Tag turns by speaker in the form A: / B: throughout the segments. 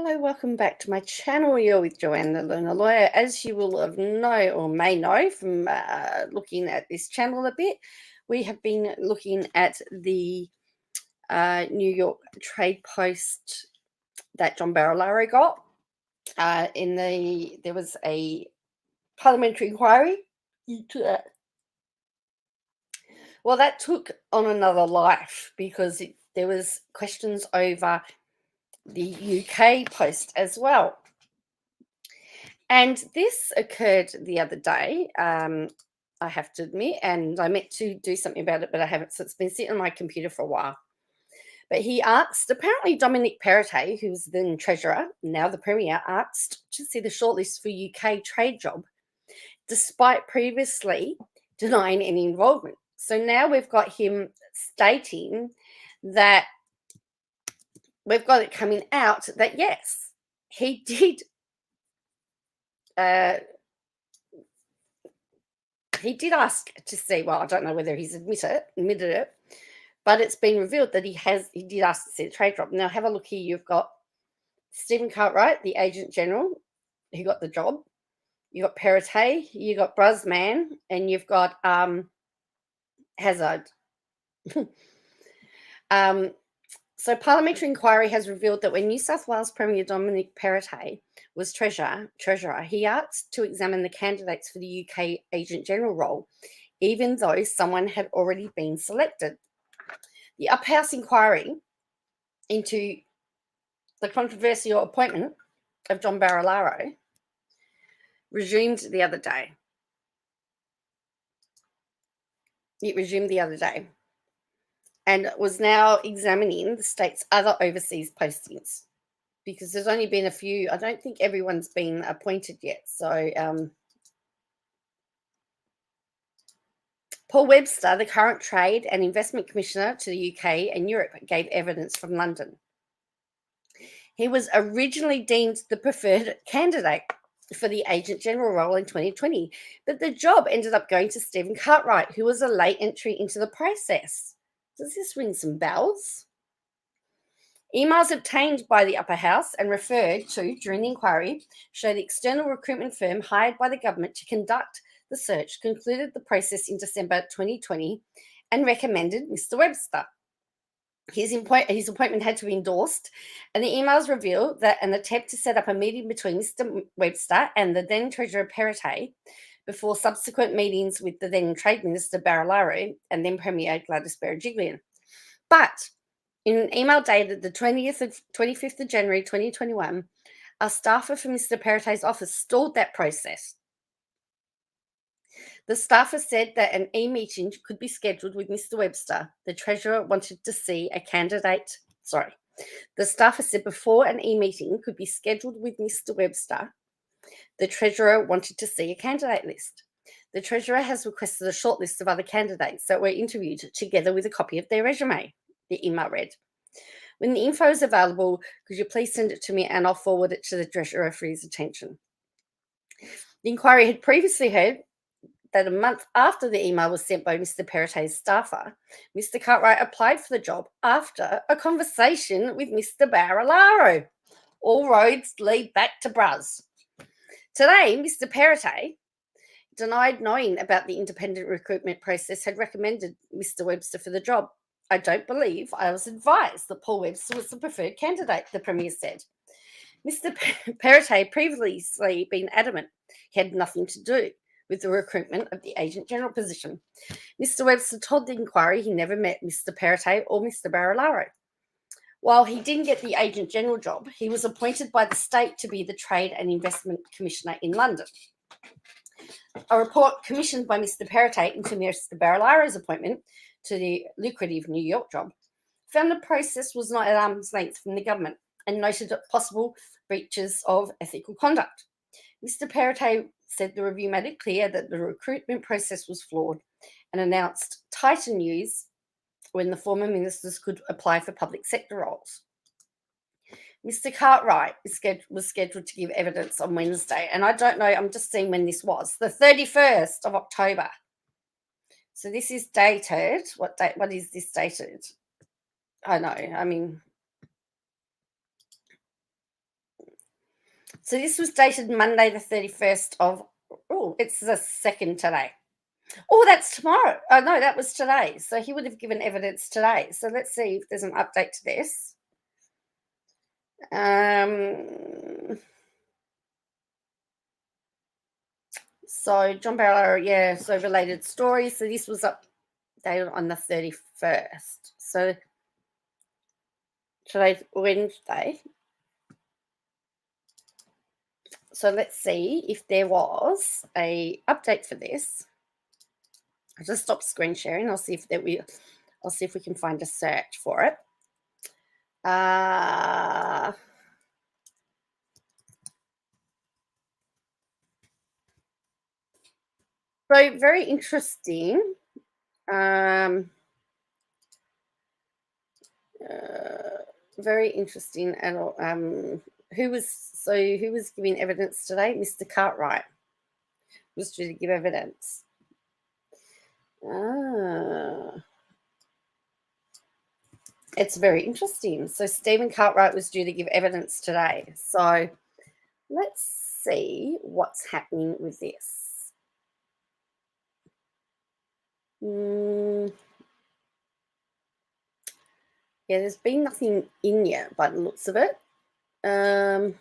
A: Hello, welcome back to my channel. You're with Joanne, the Learner Lawyer. As you will have know or may know from looking at this channel a bit, we have been looking at the New York Trade Post that John Barilaro got. There was a parliamentary inquiry into that. Well, that took on another life because there was questions over the UK Post as well. And this occurred the other day, I have to admit, and I meant to do something about it, but I haven't. So it's been sitting on my computer for a while. But he asked, apparently Dominic Perrottet, who's then Treasurer, now the Premier, asked to see the shortlist for UK trade job, despite previously denying any involvement. So now we've got him stating that we've got it coming out that, yes, he did ask to see. Well, I don't know whether he's admitted it, but it's been revealed that he did ask to see the trade job. Now have a look here. You've got Stephen Cartwright, the Agent General, who got the job. You got Perrottet, you got Bruzman, and you've got Hazard. So parliamentary inquiry has revealed that when New South Wales Premier Dominic Perrottet was Treasurer, he asked to examine the candidates for the UK Agent General role, even though someone had already been selected. The Upper House inquiry into the controversial appointment of John Barilaro resumed the other day. It resumed the other day and was now examining the state's other overseas postings, because there's only been a few. I don't think everyone's been appointed yet. So Paul Webster, the current Trade and Investment Commissioner to the UK and Europe, gave evidence from London. He was originally deemed the preferred candidate for the Agent General role in 2020, but the job ended up going to Stephen Cartwright, who was a late entry into the process. Does this ring some bells? Emails obtained by the Upper House and referred to during the inquiry show the external recruitment firm hired by the government to conduct the search concluded the process in December 2020 and recommended Mr. Webster. His appointment had to be endorsed, and the emails reveal that an attempt to set up a meeting between Mr. Webster and the then Treasurer Perrottet before subsequent meetings with the then Trade Minister Barilaro and then Premier Gladys Berejiklian. But in an email dated the 25th of January 2021, a staffer from Mr. Perrottet's office stalled that process. The staffer said that an e-meeting could be scheduled with Mr. Webster. The Treasurer wanted to see a candidate. The staffer said before an e-meeting could be scheduled with Mr. Webster, the Treasurer wanted to see a candidate list. The Treasurer has requested a short list of other candidates that were interviewed together with a copy of their resume, the email read. When the info is available, could you please send it to me and I'll forward it to the Treasurer for his attention. The inquiry had previously heard that a month after the email was sent by Mr. Perrottet's staffer, Mr. Cartwright applied for the job after a conversation with Mr. Barilaro. All roads lead back to Bruz. Today, Mr. Perrottet denied knowing about the independent recruitment process, had recommended Mr. Webster for the job. I don't believe I was advised that Paul Webster was the preferred candidate, the Premier said. Mr. Perrottet previously been adamant he had nothing to do with the recruitment of the Agent General position. Mr. Webster told the inquiry he never met Mr. Perrottet or Mr. Barilaro. While he didn't get the Agent General job, he was appointed by the state to be the Trade and Investment Commissioner in London. A report commissioned by Mr. Perrottet into Mr. Barilaro's appointment to the lucrative New York job found the process was not at arm's length from the government and noted possible breaches of ethical conduct. Mr. Perrottet said the review made it clear that the recruitment process was flawed and announced tighter news when the former ministers could apply for public sector roles. Mr. Cartwright was scheduled to give evidence on Wednesday, and I don't know, I'm just seeing when this was, the 31st of October. So this is dated, what is this dated? I know, I mean, So this was dated Monday the 31st of, oh, it's the 2nd today. Oh, that's tomorrow. Oh, no, that was today. So he would have given evidence today. So let's see if there's an update to this. So John Barrow, yeah, so related stories. So this was updated on the 31st. So today's Wednesday. So let's see if there was a update for this. I'll just stop screen sharing. I'll see if we can find a search for it. So very interesting. Very interesting. And who was giving evidence today? Mr. Cartwright was due to give evidence. It's very interesting. So Stephen Cartwright was due to give evidence today. So let's see what's happening with this. Yeah, there's been nothing in yet by the looks of it. I'm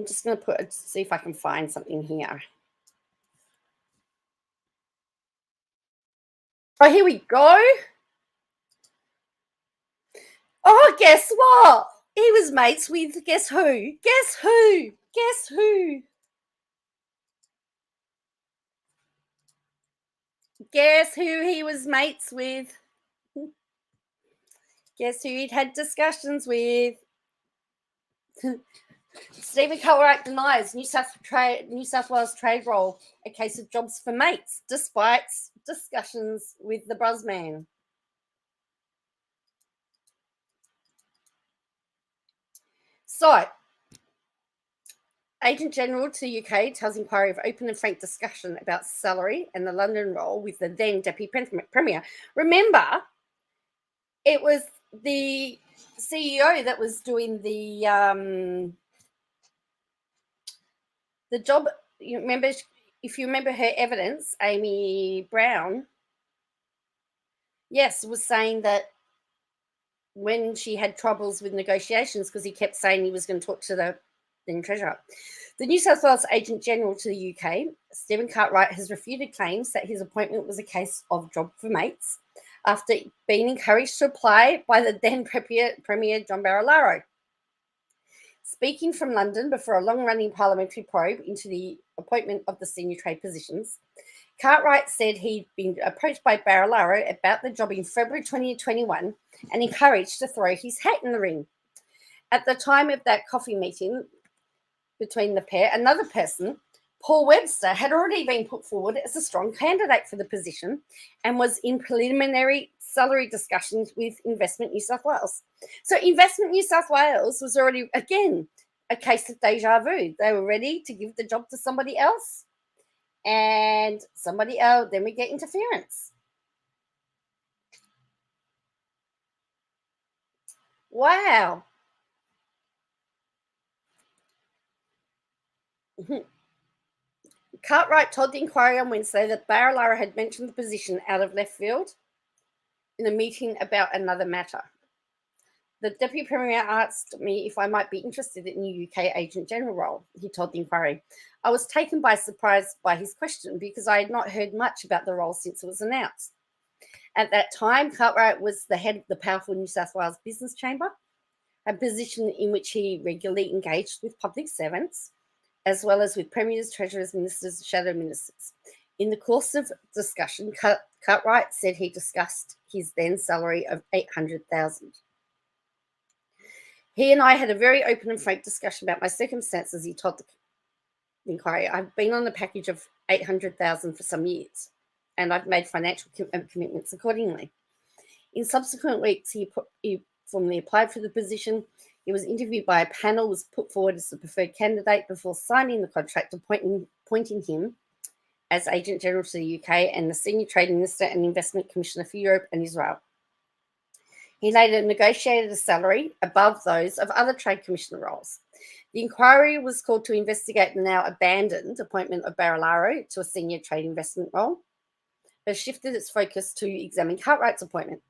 A: just going to see if I can find something here. Oh, here we go. Oh, guess what? He was mates with, guess who? Guess who? Guess who? Guess who he was mates with? Guess who he'd had discussions with? Stephen Cartwright denies New South Wales trade roll a case of jobs for mates, despite discussions with the bruz man. So, Agent General to the UK tells inquiry of open and frank discussion about salary and the London role with the then Deputy Premier. Remember, it was the CEO that was doing the job. You remember, if you remember her evidence, Amy Brown, yes, was saying that when she had troubles with negotiations, because he kept saying he was going to talk to the then Treasurer. The New South Wales Agent General to the UK, Stephen Cartwright, has refuted claims that his appointment was a case of job for mates after being encouraged to apply by the then Premier John Barilaro. Speaking from London before a long-running parliamentary probe into the appointment of the senior trade positions, Cartwright said he'd been approached by Barilaro about the job in February 2021 and encouraged to throw his hat in the ring. At the time of that coffee meeting between the pair, another person, Paul Webster, had already been put forward as a strong candidate for the position and was in preliminary salary discussions with Investment New South Wales. So Investment New South Wales was already, again, a case of deja vu. They were ready to give the job to somebody else, and somebody else, then we get interference. Wow. Cartwright told the inquiry on Wednesday that Barilaro had mentioned the position out of left field in a meeting about another matter. The Deputy Premier asked me if I might be interested in the UK Agent General role, he told the inquiry. I was taken by surprise by his question because I had not heard much about the role since it was announced. At that time, Cartwright was the head of the powerful New South Wales Business Chamber, a position in which he regularly engaged with public servants, as well as with premiers, treasurers, ministers, and shadow ministers. In the course of discussion, Cartwright said he discussed his then salary of $800,000. He and I had a very open and frank discussion about my circumstances, he told the inquiry. I've been on a package of $800,000 for some years, and I've made financial commitments accordingly. In subsequent weeks, he formally applied for the position. He was interviewed by a panel, was put forward as the preferred candidate before signing the contract, appointing him as Agent General to the UK and the Senior Trade Minister and Investment Commissioner for Europe and Israel. He later negotiated a salary above those of other trade commissioner roles. The inquiry was called to investigate the now abandoned appointment of Barilaro to a senior trade investment role, but shifted its focus to examine Cartwright's appointment.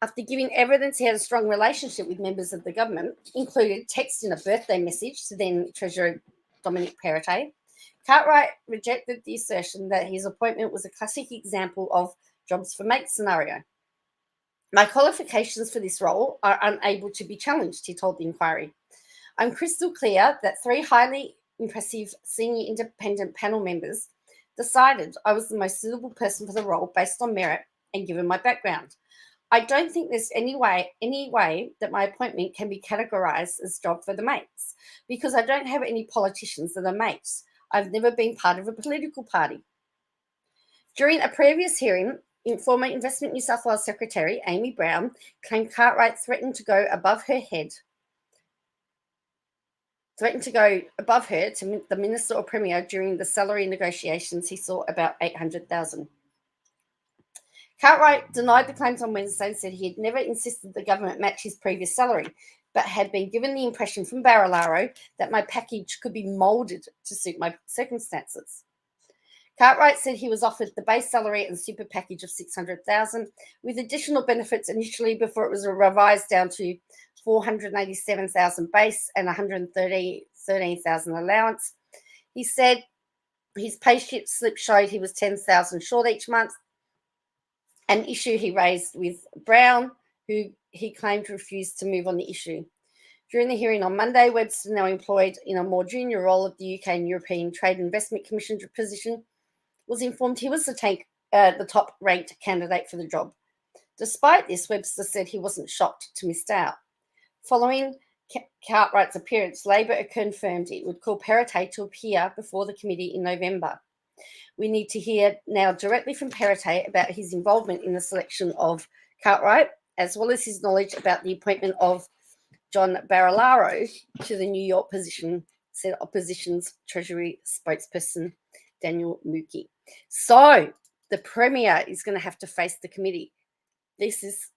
A: After giving evidence he had a strong relationship with members of the government, included texting a birthday message to then Treasurer Dominic Perrottet, Cartwright rejected the assertion that his appointment was a classic example of jobs for mates scenario. My qualifications for this role are unable to be challenged, he told the inquiry. I'm crystal clear that 3 highly impressive senior independent panel members decided I was the most suitable person for the role based on merit and given my background. I don't think there's any way that my appointment can be categorized as job for the mates, because I don't have any politicians that are mates. I've never been part of a political party. During a previous hearing, former Investment New South Wales Secretary Amy Brown claimed Cartwright threatened to go above her to the Minister or Premier during the salary negotiations he saw about $800,000. Cartwright denied the claims on Wednesday and said he had never insisted the government match his previous salary, but had been given the impression from Barilaro that my package could be moulded to suit my circumstances. Cartwright said he was offered the base salary and super package of $600,000 with additional benefits initially before it was revised down to $487,000 base and $113,000 allowance. He said his pay slip showed he was $10,000 short each month, an issue he raised with Brown, who he claimed refused to move on the issue. During the hearing on Monday, Webster, now employed in a more junior role of the UK and European Trade Investment Commission position, was informed he was the top-ranked candidate for the job. Despite this, Webster said he wasn't shocked to miss out. Following Cartwright's appearance, Labor confirmed it would call Perrottet to appear before the committee in November. We need to hear now directly from Perrottet about his involvement in the selection of Cartwright, as well as his knowledge about the appointment of John Barilaro to the New York position, said Opposition's Treasury spokesperson Daniel Mookie. So the Premier is going to have to face the committee. This is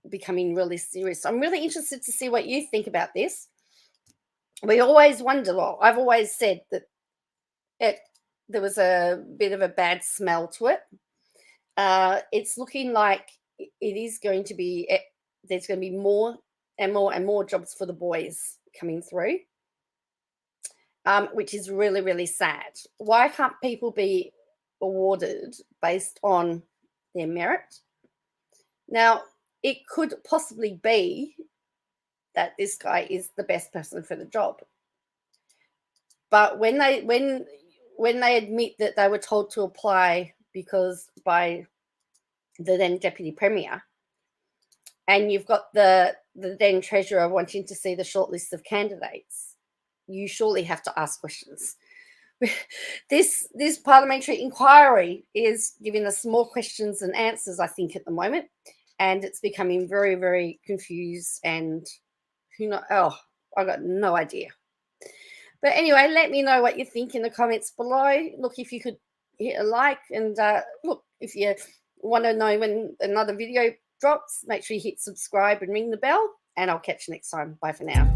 A: becoming really serious. I'm really interested to see what you think about this. We always wonder, well, I've always said that there was a bit of a bad smell to it. It's looking like it is going to be, there's going to be more and more and more jobs for the boys coming through, which is really, really sad. Why can't people be awarded based on their merit? Now, it could possibly be that this guy is the best person for the job. But when they admit that they were told to apply because by the then Deputy Premier, and you've got the then Treasurer wanting to see the short list of candidates, you surely have to ask questions. This parliamentary inquiry is giving us more questions than answers, I think, at the moment, and it's becoming very, very confused, and I got no idea. But anyway, let me know what you think in the comments below. Look, if you could hit a like, and look, if you want to know when another video drops, make sure you hit subscribe and ring the bell, and I'll catch you next time. Bye for now.